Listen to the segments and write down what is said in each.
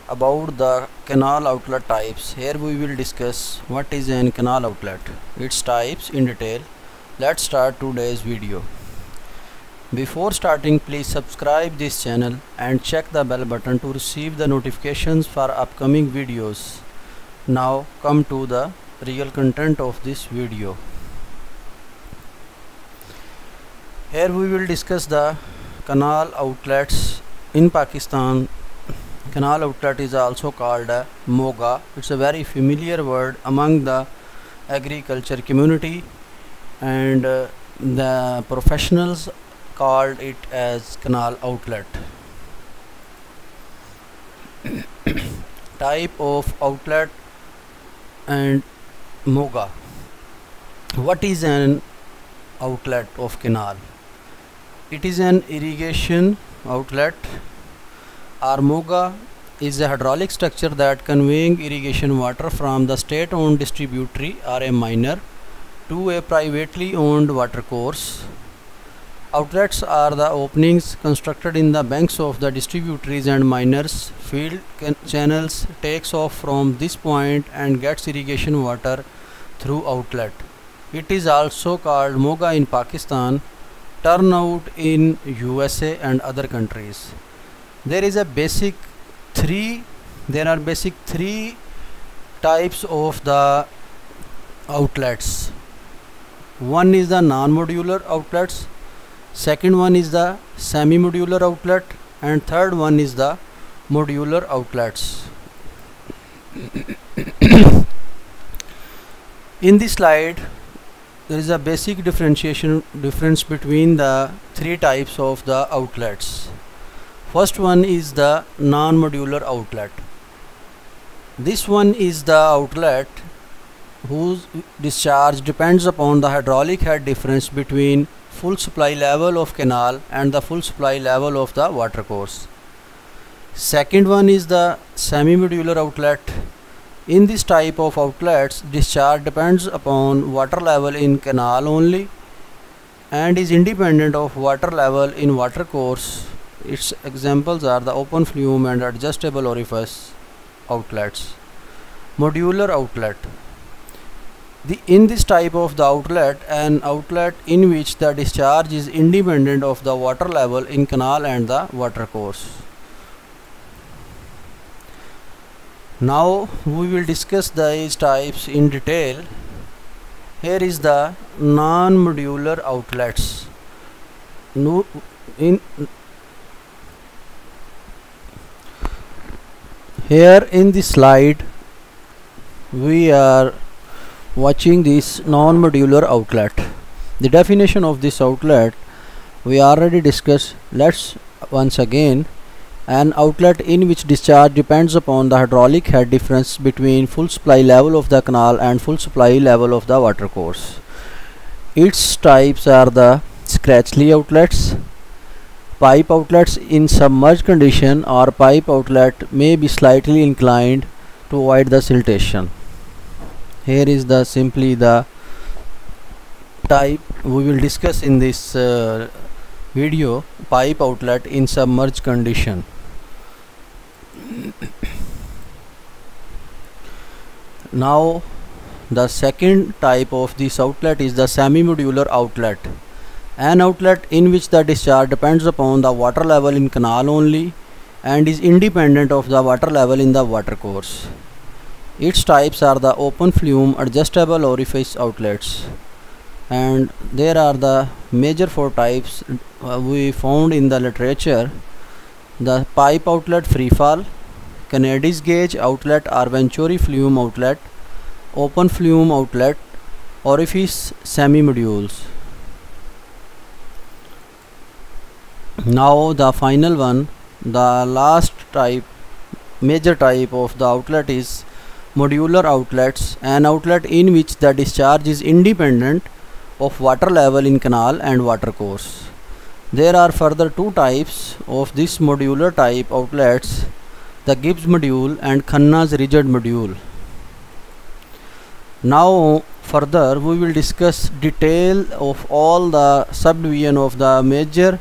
about the canal outlet types. Here we will discuss what is an canal outlet, its types in detail. Let's start today's video. Before starting, please subscribe this channel and check the bell button to receive the notifications for upcoming videos. Now come to the real content of this video. Here we will discuss the canal outlets in Pakistan. Canal outlet is also called a moga. It's a very familiar word among the agriculture community, and the professionals called it as canal outlet. Type of outlet and moga. What is an outlet of canal? It is an irrigation outlet. Our moga is a hydraulic structure that conveying irrigation water from the state-owned distributory or a miner to a privately owned watercourse. Outlets are the openings constructed in the banks of the distributaries and miners. Field channels takes off from this point and gets irrigation water through outlet. It is also called moga in Pakistan, turnout in USA and other countries. There are basic three types of the outlets. One is the non-modular outlets, second one is the semi-modular outlet, and third one is the modular outlets. In this slide there is a basic difference between the three types of the outlets. First one is the non-modular outlet. This one is the outlet whose discharge depends upon the hydraulic head difference between full supply level of canal and the full supply level of the watercourse. Second one is the semi-modular outlet. In this type of outlets, discharge depends upon water level in canal only and is independent of water level in watercourse. Its examples are the open flume and adjustable orifice outlets. Modular outlet. In this type of the outlet, an outlet in which the discharge is independent of the water level in canal and the watercourse. Now we will discuss these types in detail. Here is the non-modular outlets. Here in this slide we are watching this non-modular outlet. The definition of this outlet we already discussed. Let's once again. An outlet in which discharge depends upon the hydraulic head difference between full supply level of the canal and full supply level of the watercourse. Its types are the Scratchley outlets, pipe outlets in submerged condition, or pipe outlet may be slightly inclined to avoid the siltation. Here is simply the type we will discuss in this video: pipe outlet in submerged condition. Now the second type of this outlet is the semi-modular outlet. An outlet in which the discharge depends upon the water level in canal only and is independent of the water level in the watercourse. Its types are the open flume, adjustable orifice outlets, and there are the major four types we found in the literature: the pipe outlet freefall, Kennedy's gauge outlet or Venturi flume outlet, open flume outlet, orifice semi-modules. Now the final one, the last type, major type of the outlet is modular outlets, an outlet in which the discharge is independent of water level in canal and watercourse. There are further two types of this modular type outlets: the Gibbs module and Khanna's rigid module. Now further we will discuss detail of all the subdivision of the major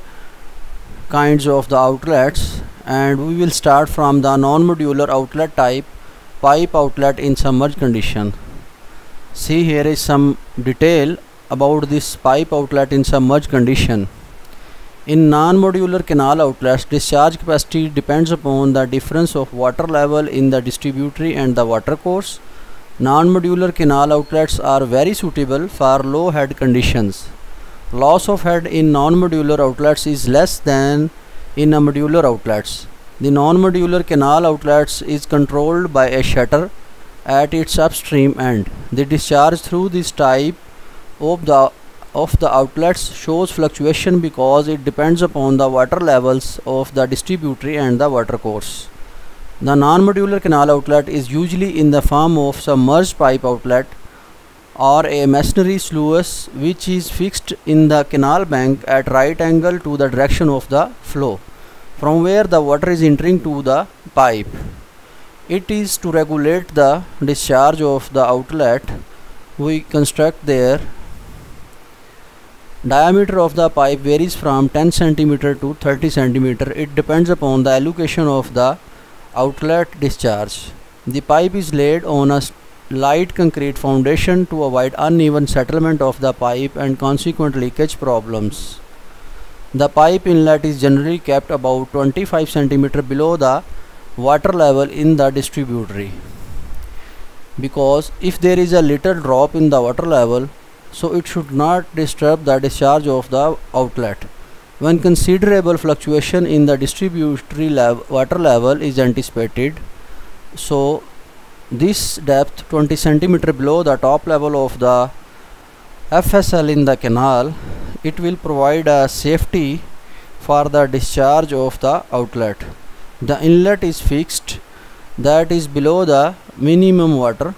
kinds of the outlets and we will start from the non-modular outlet type, pipe outlet in submerged condition. See, here is some detail about this pipe outlet in submerged condition. In non-modular canal outlets, discharge capacity depends upon the difference of water level in the distributary and the watercourse. Non-modular canal outlets are very suitable for low head conditions. Loss of head in non-modular outlets is less than in a modular outlets. The non-modular canal outlets is controlled by a shutter at its upstream end. The discharge through this type of the outlets shows fluctuation because it depends upon the water levels of the distributary and the watercourse. The non-modular canal outlet is usually in the form of submerged pipe outlet or a masonry sluice which is fixed in the canal bank at right angle to the direction of the flow from where the water is entering to the pipe. It is to regulate the discharge of the outlet. We construct their diameter of the pipe varies from 10 cm to 30 cm. It depends upon the allocation of the outlet discharge. The pipe is laid on a light concrete foundation to avoid uneven settlement of the pipe and consequent leakage problems. The pipe inlet is generally kept about 25 cm below the water level in the distributary, because if there is a little drop in the water level, so it should not disturb the discharge of the outlet. When considerable fluctuation in the distributary water level is anticipated, so this depth 20 cm below the top level of the FSL in the canal, it will provide a safety for the discharge of the outlet. The inlet is fixed, that is below the minimum water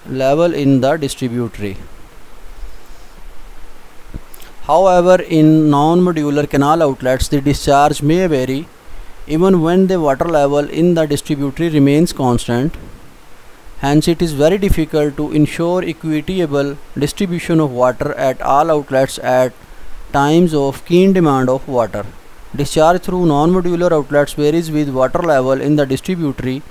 level in the distributary. However, in non-modular canal outlets, the discharge may vary even when the water level in the distributary remains constant. Hence, it is very difficult to ensure equitable distribution of water at all outlets at times of keen demand of water. Discharge through non-modular outlets varies with water level in the distributary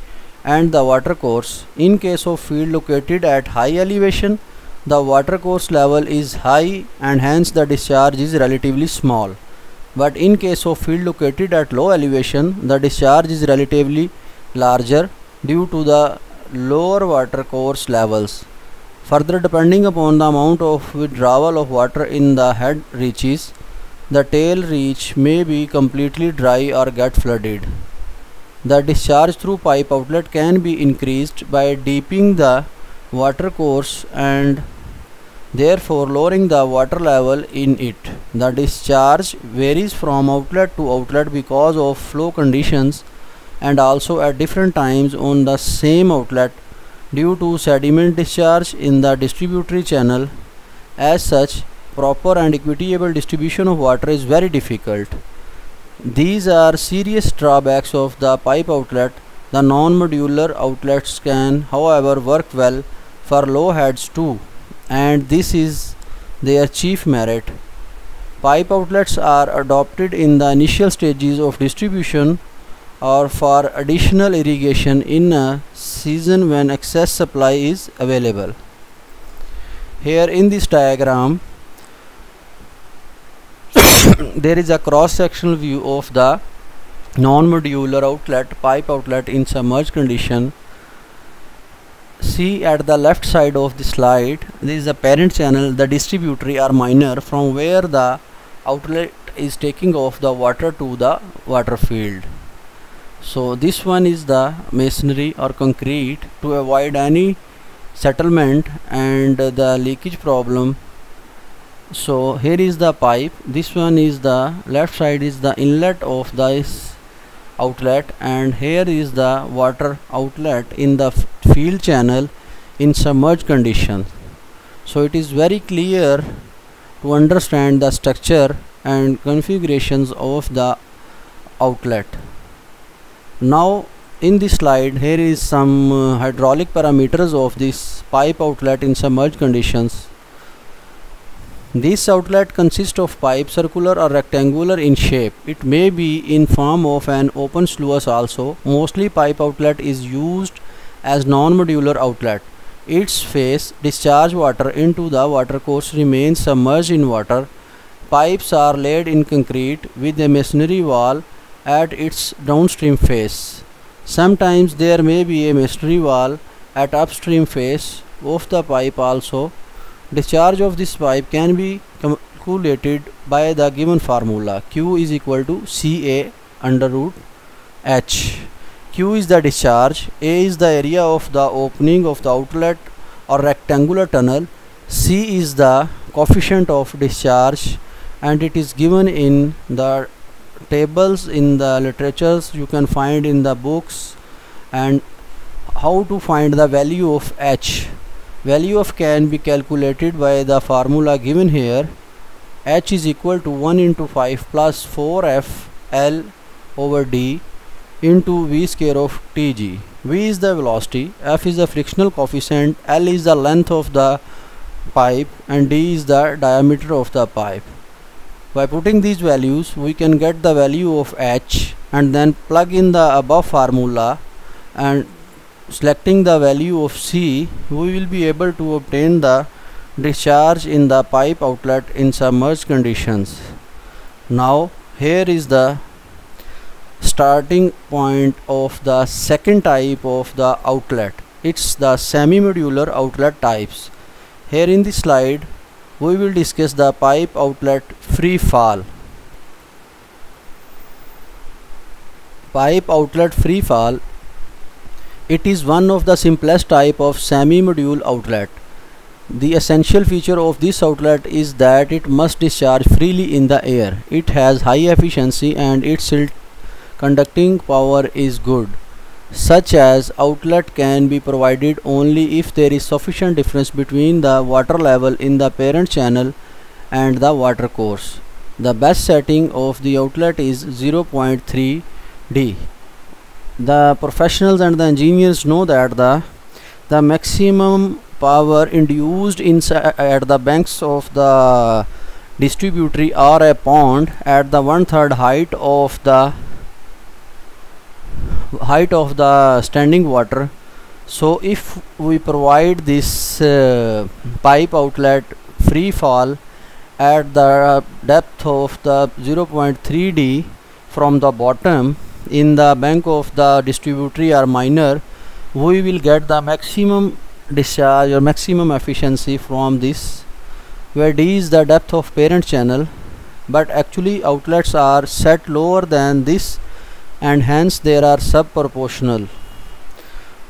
and the watercourse. In case of field located at high elevation, the watercourse level is high and hence the discharge is relatively small. But in case of field located at low elevation, the discharge is relatively larger due to the lower watercourse levels. Further, depending upon the amount of withdrawal of water in the head reaches, the tail reach may be completely dry or get flooded. The discharge through pipe outlet can be increased by deepening the watercourse and therefore lowering the water level in it. The discharge varies from outlet to outlet because of flow conditions and also at different times on the same outlet due to sediment discharge in the distributary channel. As such, proper and equitable distribution of water is very difficult. These are serious drawbacks of the pipe outlet. The non-modular outlets can, however, work well for low heads too, and this is their chief merit. Pipe outlets are adopted in the initial stages of distribution or for additional irrigation in a season when excess supply is available. Here in this diagram, there is a cross-sectional view of the non-modular outlet, pipe outlet in submerged condition. See, at the left side of the slide, there is a parent channel, the distributary or minor, from where the outlet is taking off the water to the water field. So this one is the masonry or concrete to avoid any settlement and the leakage problem. So here is the pipe. This one is the left side is the inlet of this outlet, and here is the water outlet in the field channel in submerged condition. So it is very clear to understand the structure and configurations of the outlet. Now in this slide, here is some hydraulic parameters of this pipe outlet in submerged conditions. This outlet consists of pipe circular or rectangular in shape. It may be in form of an open sluice also. Mostly pipe outlet is used as non-modular outlet. Its face discharge water into the watercourse remains submerged in water. Pipes are laid in concrete with a masonry wall at its downstream face. Sometimes there may be a masonry wall at upstream face of the pipe also. Discharge of this pipe can be calculated by the given formula. Q is equal to Ca under root H. Q is the discharge, A is the area of the opening of the outlet or rectangular tunnel, C is the coefficient of discharge, and it is given in the tables in the literatures you can find in the books. And how to find the value of H? Value of can be calculated by the formula given here. H is equal to 1 into 5 plus 4f L over D into V square of Tg. V is the velocity, F is the frictional coefficient, L is the length of the pipe, and D is the diameter of the pipe. By putting these values we can get the value of H and then plug in the above formula, and selecting the value of C we will be able to obtain the discharge in the pipe outlet in submerged conditions. Now here is the starting point of the second type of the outlet. It's the semi-modular outlet types. Here in this slide we will discuss the pipe outlet free fall. Pipe outlet free fall, it is one of the simplest type of semi-module outlet. The essential feature of this outlet is that it must discharge freely in the air. It has high efficiency and its silt conducting power is good. Such as outlet can be provided only if there is sufficient difference between the water level in the parent channel and the water course. The best setting of the outlet is 0.3 D. The professionals and the engineers know that the maximum power induced at the banks of the distributory or a pond at the 1/3 height of the standing water. So if we provide this pipe outlet free fall at the depth of the 0.3 D from the bottom in the bank of the distributory or miner, we will get the maximum discharge or maximum efficiency from this, where D is the depth of parent channel, but actually outlets are set lower than this and hence they are sub-proportional.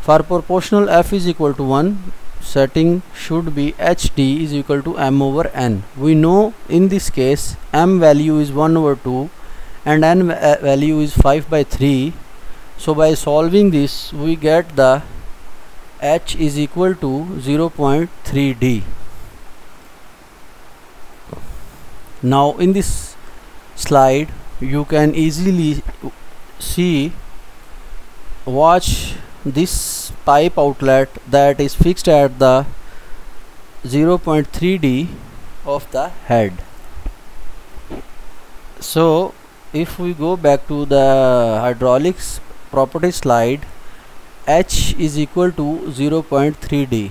For proportional F is equal to 1, setting should be HD is equal to M over N. We know in this case M value is 1 over 2 and N value is 5/3. So by solving this we get the H is equal to 0.3 D. Now in this slide you can easily watch this pipe outlet that is fixed at the 0.3 D of the head. So if we go back to the hydraulics property slide, H is equal to 0.3 D.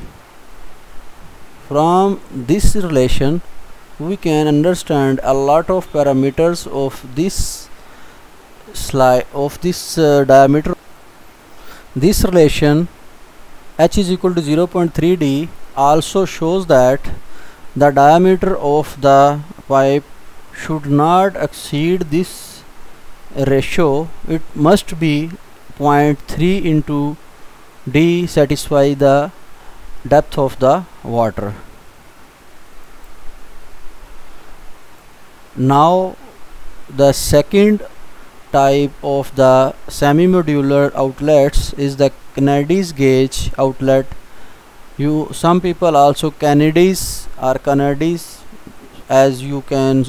From this relation we can understand a lot of parameters of this diameter. This relation H is equal to 0.3 D also shows that the diameter of the pipe should not exceed this ratio. It must be 0.3 into D satisfy the depth of the water. Now the second type of the semi-modular outlets is the Kennedy's gauge outlet. Some people also Kennedy's or Kennedy's, as you can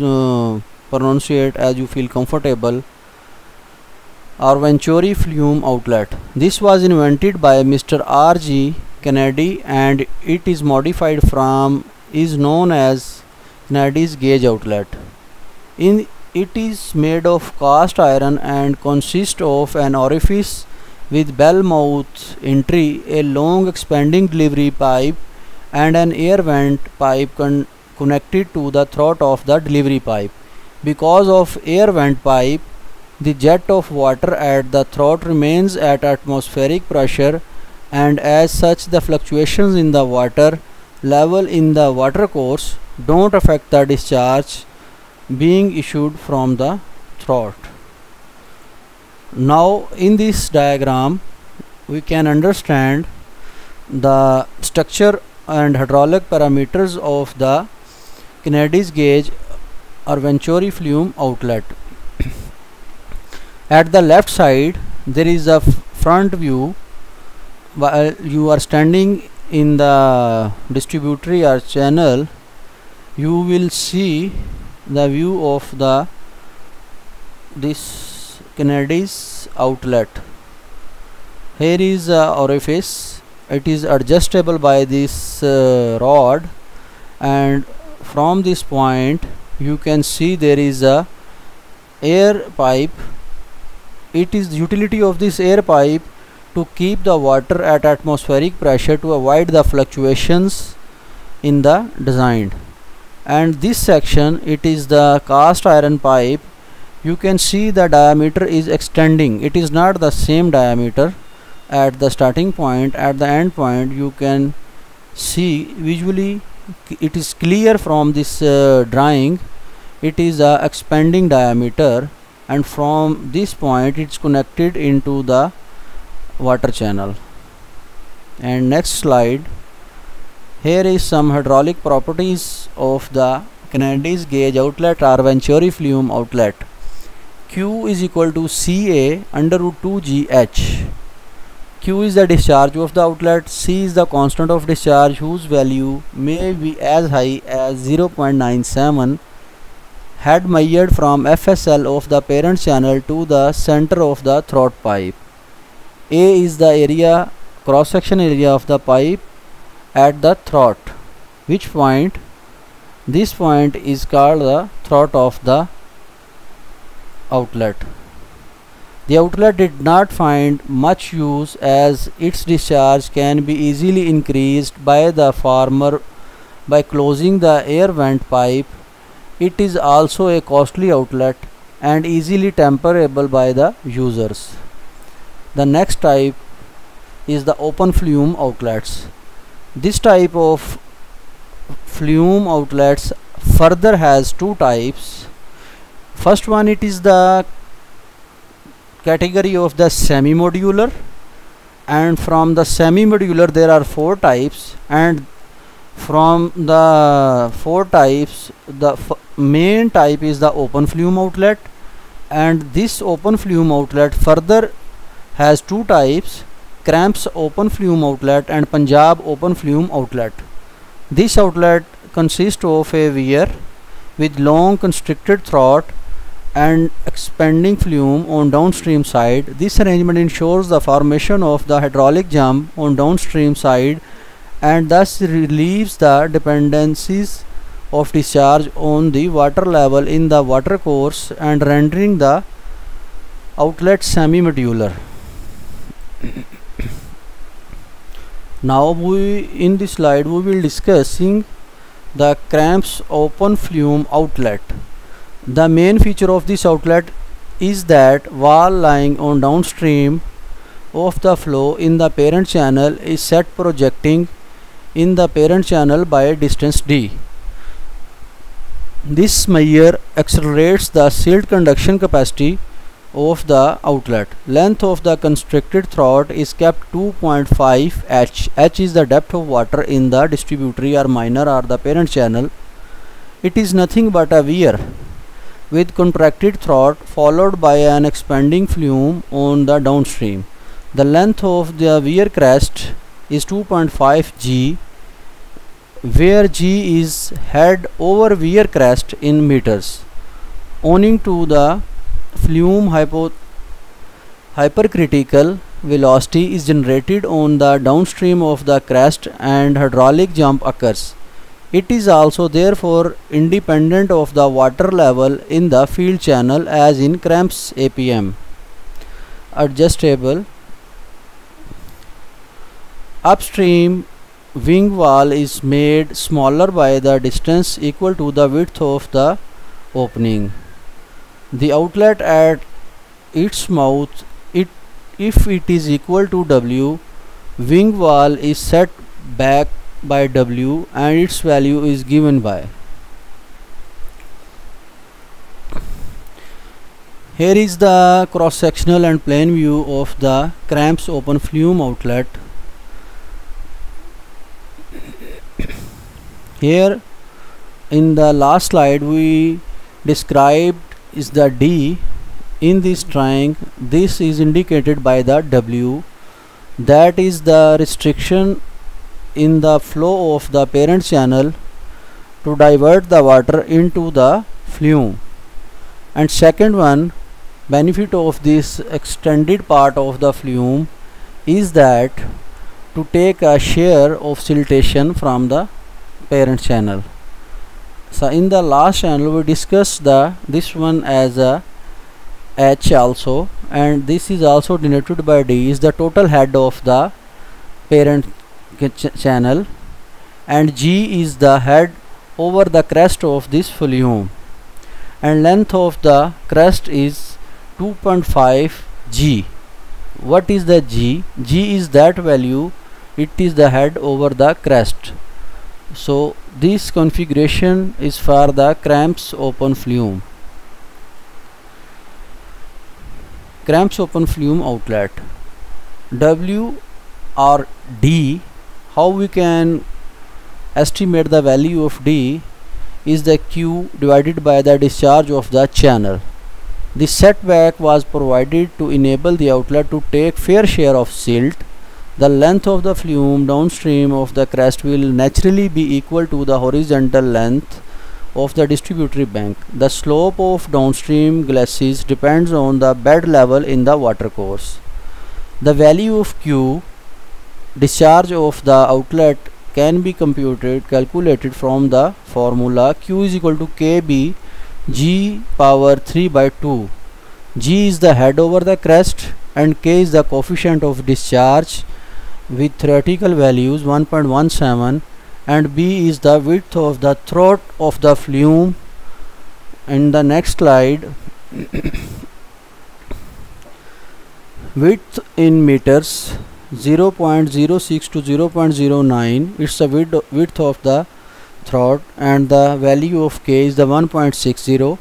pronounce it as you feel comfortable, or Venturi flume outlet. This was invented by Mr. R.G. Kennedy and it is modified from is known as Kennedys gauge outlet. It is made of cast iron and consists of an orifice with bell mouth entry, a long expanding delivery pipe, and an air vent pipe connected to the throat of the delivery pipe. Because of air vent pipe, the jet of water at the throat remains at atmospheric pressure, and as such the fluctuations in the water level in the watercourse don't affect the discharge being issued from the throat. Now in this diagram we can understand the structure and hydraulic parameters of the Kennedys gauge or Venturi flume outlet. At the left side there is a front view. While you are standing in the distributary or channel, you will see the view of this Kennedys outlet. Here is a orifice. It is adjustable by this rod, and from this point you can see there is a air pipe. It is the utility of this air pipe to keep the water at atmospheric pressure to avoid the fluctuations in the design. And this section, it is the cast iron pipe. You can see the diameter is extending. It is not the same diameter at the starting point. At the end point you can see visually, it is clear from this drawing, it is a expanding diameter, and from this point it's connected into the water channel. And next slide, here is some hydraulic properties of the Kennedys gauge outlet or Venturi flume outlet. Q is equal to Ca under root 2 GH. Q is the discharge of the outlet, C is the constant of discharge whose value may be as high as 0.97 had measured from FSL of the parent channel to the center of the throat pipe. A is the area, cross section area of the pipe at the throat, which point, this point is called the throat of the outlet. The outlet did not find much use as its discharge can be easily increased by the farmer by closing the air vent pipe. It is also a costly outlet and easily temperable by the users. The next type is the open flume outlets. This type of flume outlets further has two types. First one, it is the category of the semi-modular, and from the semi-modular there are four types, and from the four types the main type is the open flume outlet, and this open flume outlet further has two types: Cramps open flume outlet and Punjab open flume outlet. This outlet consists of a weir with long constricted throat and expanding flume on downstream side. This arrangement ensures the formation of the hydraulic jump on downstream side and thus relieves the dependencies of discharge on the water level in the water course and rendering the outlet semi-modular. Now in this slide we will discussing the Cramps open flume outlet. The main feature of this outlet is that wall lying on downstream of the flow in the parent channel is set projecting in the parent channel by a distance d. This measure accelerates the silt conduction capacity of the outlet. Length of the constricted throat is kept 2.5 h. H is the depth of water in the distributary or minor or the parent channel. It is nothing but a weir with contracted throat followed by an expanding flume on the downstream. The length of the weir crest is 2.5 g, where g is head over weir crest in meters. Owing to the flume hypercritical velocity is generated on the downstream of the crest and hydraulic jump occurs. It is also therefore independent of the water level in the field channel as in cramps APM. Adjustable. Upstream wing wall is made smaller by the distance equal to the width of the opening. The outlet at its mouth, if it is equal to W, wing wall is set back by W and its value is given by. Here is the cross-sectional and plane view of the cramps open flume outlet. Here in the last slide we described is the D. In this triangle, this is indicated by the W, that is the restriction in the flow of the parent channel to divert the water into the flume. And second one, benefit of this extended part of the flume is that to take a share of siltation from the parent channel. So in the last channel we discussed this one as a H also, and this is also denoted by D, is the total head of the parent channel, and G is the head over the crest of this flume, and length of the crest is 2.5 G. What is the G? G is that value, it is the head over the crest. So this configuration is for the cramps open flume. Cramps open flume outlet. W or D, how we can estimate the value of D is the Q divided by the discharge of the channel. The setback was provided to enable the outlet to take fair share of silt. The length of the flume downstream of the crest will naturally be equal to the horizontal length of the distributary bank. The slope of downstream glacis depends on the bed level in the watercourse. The value of Q, discharge of the outlet, can be calculated from the formula Q is equal to KB G power 3 by 2. G is the head over the crest and K is the coefficient of discharge with theoretical values 1.17, and B is the width of the throat of the flume. In the next slide, width in meters 0.06 to 0.09, it's the width of the throat, and the value of K is the 1.60.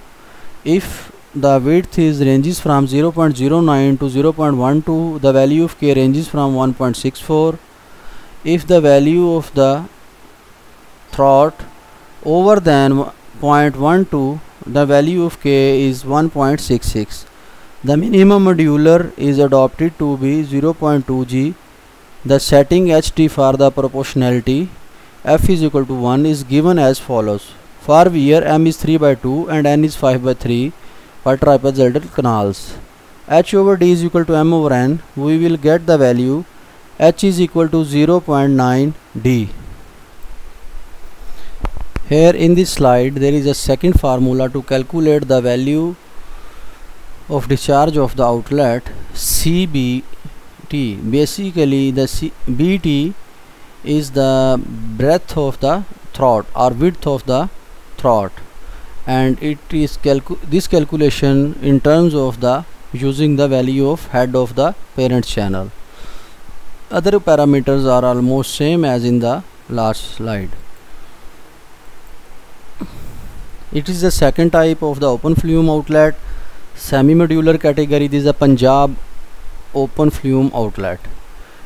If the width ranges from 0.09 to 0.12, the value of K ranges from 1.64. If the value of the throat over than 0.12, the value of K is 1.66. The minimum modular is adopted to be 0.2 G. The setting HT for the proportionality F is equal to 1 is given as follows. For where M is 3 by 2 and N is 5 by 3 for trapezoidal canals, H over D is equal to M over N. We will get the value H is equal to 0.9 D. Here in this slide there is a second formula to calculate the value of discharge of the outlet, CBT. Basically the BT is the breadth of the throat or width of the throat, and it is this calculation in terms of the using the value of head of the parent channel. Other parameters are almost same as in the last slide. It is the second type of the open flume outlet, semi-modular category. This is a Punjab open flume outlet.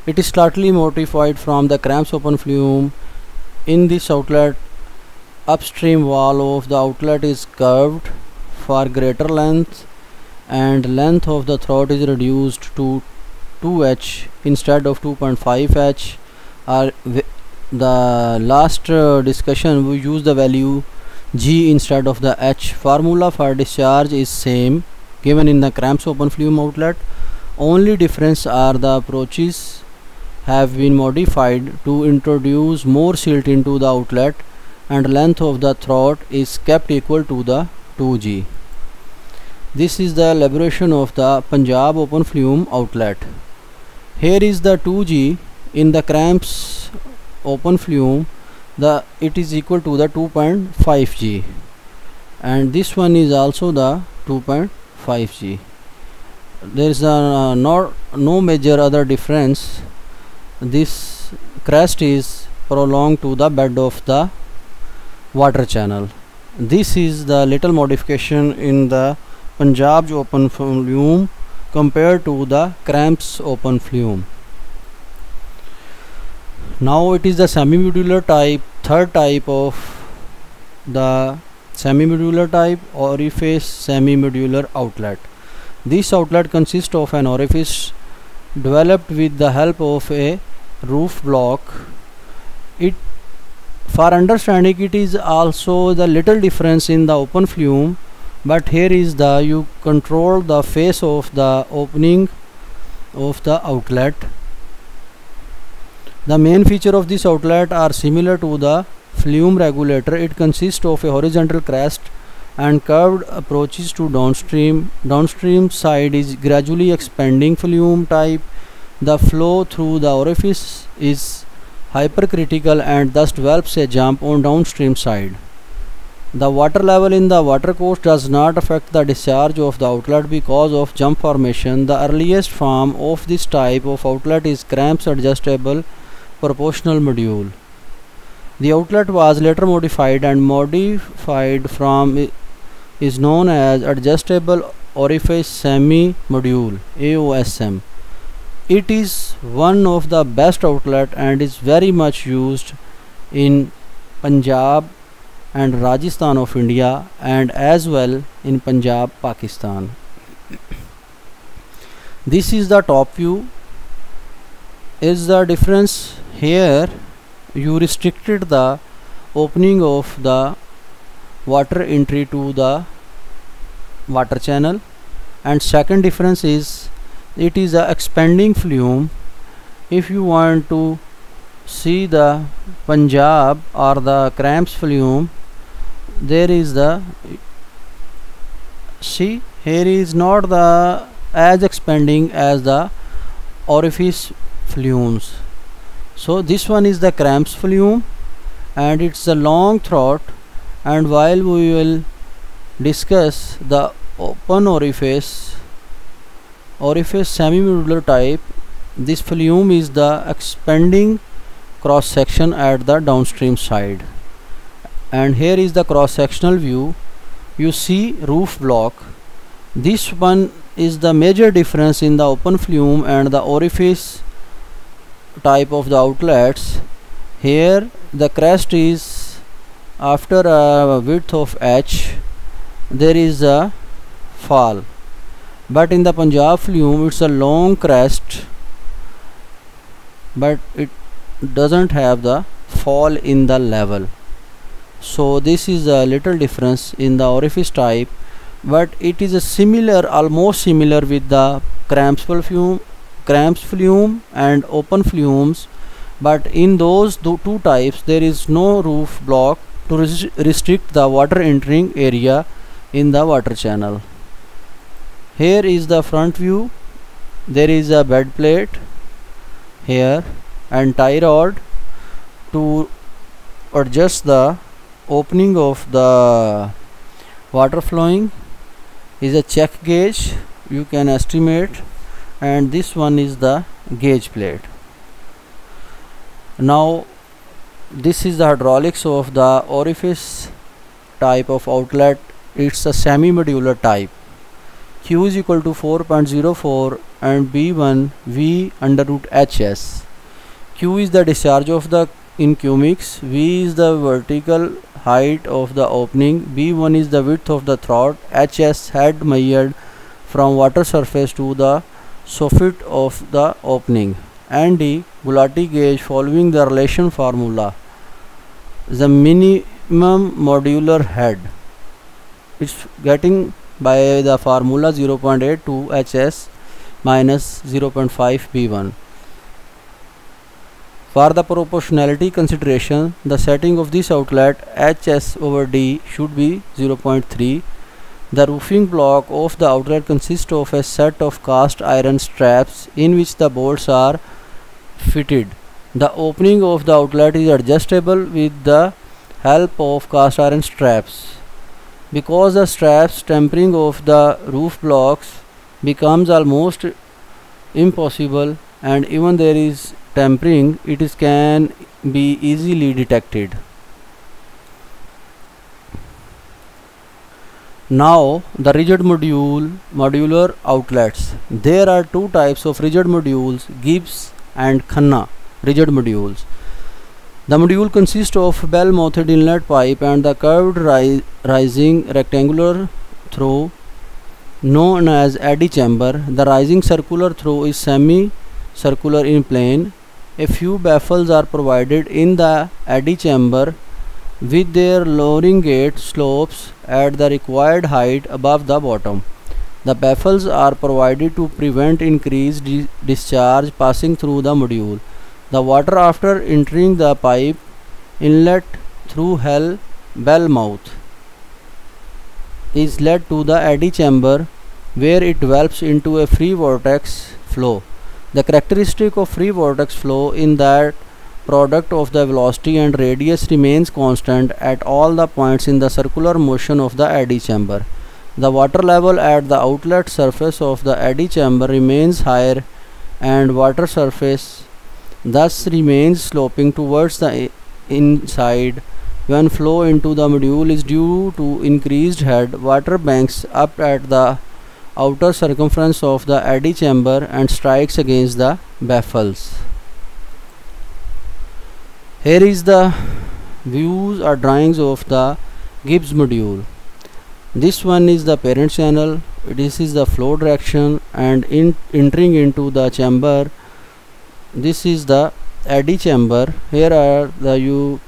It is slightly modified from the cramps open flume. In this outlet, upstream wall of the outlet is curved for greater length, and length of the throat is reduced to 2H instead of 2.5H. The last discussion we use the value G instead of the H. Formula for discharge is same given in the cramps open flume outlet. Only difference are the approaches have been modified to introduce more silt into the outlet and length of the throat is kept equal to the 2G. This is the elaboration of the Punjab open flume outlet. Here is the 2G in the cramps open flume. It is equal to the 2.5G, and this one is also the 2.5G. There is no major other difference. This crest is prolonged to the bed of the water channel. This is the little modification in the Punjab open flume compared to the cramps open flume. Now it is the semi-modular type, third type of the semi-modular type, orifice semi-modular outlet. This outlet consists of an orifice developed with the help of a roof block. For understanding, it is also the little difference in the open flume, but here is you control the face of the opening of the outlet. The main feature of this outlet are similar to the flume regulator. It consists of a horizontal crest and curved approaches to downstream. Downstream side is gradually expanding flume type. The flow through the orifice is hypercritical and thus develops a jump on downstream side. The water level in the watercourse does not affect the discharge of the outlet because of jump formation. The earliest form of this type of outlet is cramps adjustable proportional module. The outlet was later modified from is known as adjustable orifice semi module, AOSM. It is one of the best outlet and is very much used in Punjab and Rajasthan of India, and as well in Punjab, Pakistan. This is the top view. Is the difference here? You restricted the opening of the water entry to the water channel, and second difference is it is a expanding flume. If you want to see the Punjab or the cramps flume, there is the see here is not the as expanding as the orifice flumes. So this one is the cramps flume and it's a long throat, and while we will discuss the open orifice semi-modular type, this flume is the expanding cross section at the downstream side. And here is the cross sectional view. You see roof block. This one is the major difference in the open flume and the orifice type of the outlets. Here the crest is after a width of h, there is a fall, but in the Punjab flume it's a long crest, but it doesn't have the fall in the level. So this is a little difference in the orifice type, but it is a similar, almost similar with the cramps flume and open flumes, but in those two types there is no roof block to restrict the water entering area in the water channel. Here is the front view. There is a bed plate here and tie rod to adjust the opening of the water flowing. Is a check gauge, you can estimate, and this one is the gauge plate. Now this is the hydraulics of the orifice type of outlet. It's a semi-modular type. Q is equal to 4.04 and B1 V under root HS. Q is the discharge of the in cubics, V is the vertical height of the opening, B1 is the width of the throat, HS head measured from water surface to the soffit of the opening, and D Gulati gauge following the relation formula. The minimum modular head, it's getting by the formula 0.82 HS minus 0.5 B1. For the proportionality consideration, the setting of this outlet HS/D should be 0.3. The roofing block of the outlet consists of a set of cast iron straps in which the bolts are fitted. The opening of the outlet is adjustable with the help of cast iron straps. Because the straps tempering of the roof blocks becomes almost impossible, and even there is tempering, can be easily detected. Now the rigid modular outlets. There are two types of rigid modules, Gibbs and Khanna rigid modules. The module consists of bell-mouthed inlet pipe and the curved rising rectangular throw known as eddy chamber. The rising circular throw is semi-circular in plane. A few baffles are provided in the eddy chamber with their lowering gate slopes at the required height above the bottom. The baffles are provided to prevent increased discharge passing through the module. The water after entering the pipe inlet through bell mouth is led to the eddy chamber where it develops into a free vortex flow. The characteristic of free vortex flow in that product of the velocity and radius remains constant at all the points in the circular motion of the eddy chamber. The water level at the outlet surface of the eddy chamber remains higher and water surface thus remains sloping towards the inside. When flow into the module is due to increased head, water banks up at the outer circumference of the eddy chamber and strikes against the baffles. Here is the views or drawings of the Gibbs module. This one is the parent channel, this is the flow direction, and entering into the chamber, this is the eddy chamber. Here are you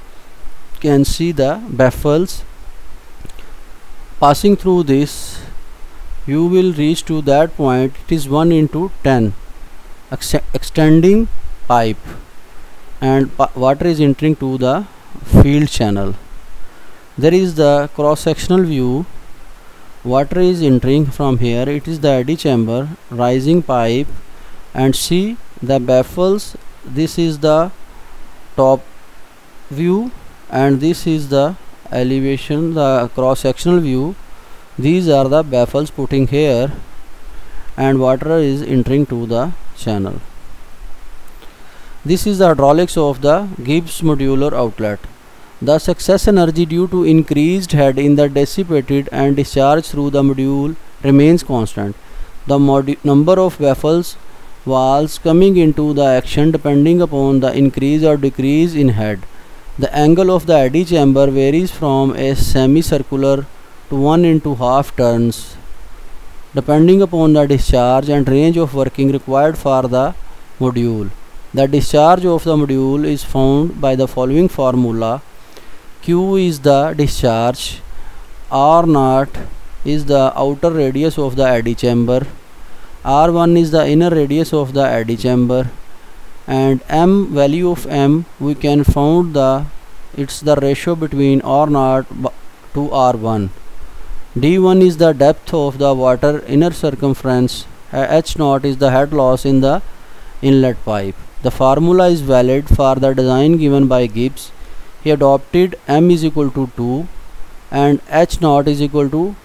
can see the baffles. Passing through this, you will reach to that point. It is 1 into 10 extending pipe, and water is entering to the field channel. There is the cross-sectional view. Water is entering from here. It is the eddy chamber, rising pipe, and see the baffles. This is the top view and this is the elevation, the cross-sectional view. These are the baffles putting here and water is entering to the channel. This is the hydraulics of the Gibbs modular outlet. The excess energy due to increased head in the dissipated and discharged through the module remains constant. The number of baffles walls coming into the action depending upon the increase or decrease in head. The angle of the eddy chamber varies from a semicircular to 1 into half turns depending upon the discharge and range of working required for the module. The discharge of the module is found by the following formula. Q is the discharge, R0 is the outer radius of the eddy chamber, R1 is the inner radius of the eddy chamber, and value of M we can found it's the ratio between R0 to R1. D1 is the depth of the water inner circumference, H0 is the head loss in the inlet pipe. The formula is valid for the design given by Gibbs. He adopted M is equal to 2 and H0 is equal to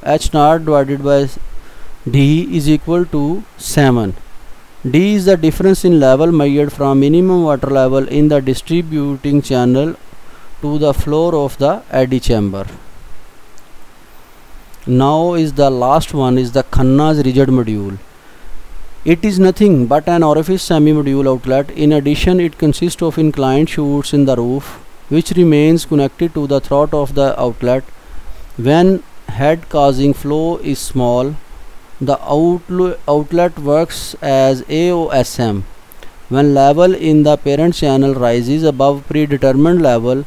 H0 divided by D is equal to 7. D is the difference in level measured from minimum water level in the distributing channel to the floor of the eddy chamber. Now is the last one is the Khanna's rigid module. It is nothing but an orifice semi-module outlet. In addition, it consists of inclined chutes in the roof which remains connected to the throat of the outlet. When head causing flow is small, the outlet works as AOSM. When level in the parent channel rises above predetermined level,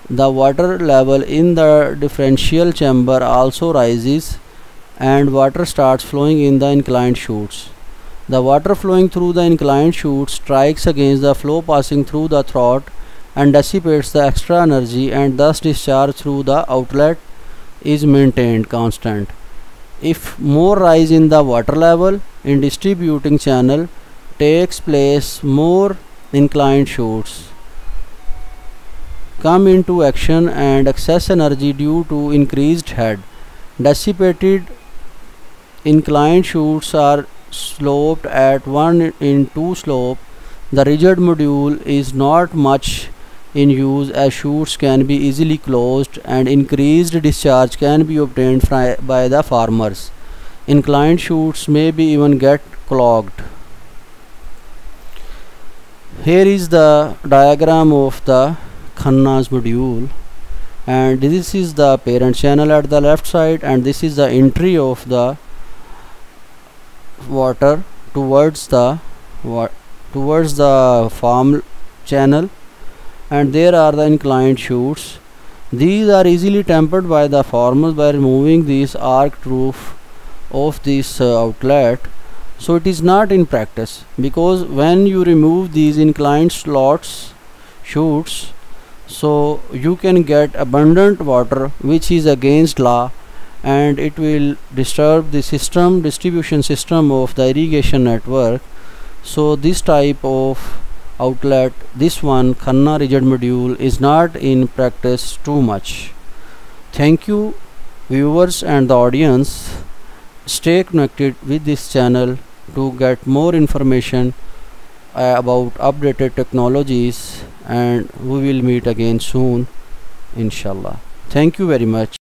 the water level in the differential chamber also rises and water starts flowing in the inclined chutes. The water flowing through the inclined chute strikes against the flow passing through the throat and dissipates the extra energy, and thus discharge through the outlet is maintained constant. If more rise in the water level in distributing channel takes place, more inclined chutes come into action and excess energy due to increased head. Dissipated inclined chutes are sloped at 1:2 slope. The rigid module is not much in use as chutes can be easily closed and increased discharge can be obtained by the farmers. Inclined chutes may be even get clogged. Here is the diagram of the Khanna's module, and this is the parent channel at the left side, and this is the entry of the water towards the farm channel, and there are the inclined chutes. These are easily tempered by the farmers by removing this arched roof of this outlet. So it is not in practice, because when you remove these inclined chutes, so you can get abundant water, which is against law, and it will disturb the distribution system of the irrigation network. So this type of outlet, this one Khanna rigid module, is not in practice too much. Thank you viewers and the audience. Stay connected with this channel to get more information about updated technologies, and we will meet again soon, inshallah. Thank you very much.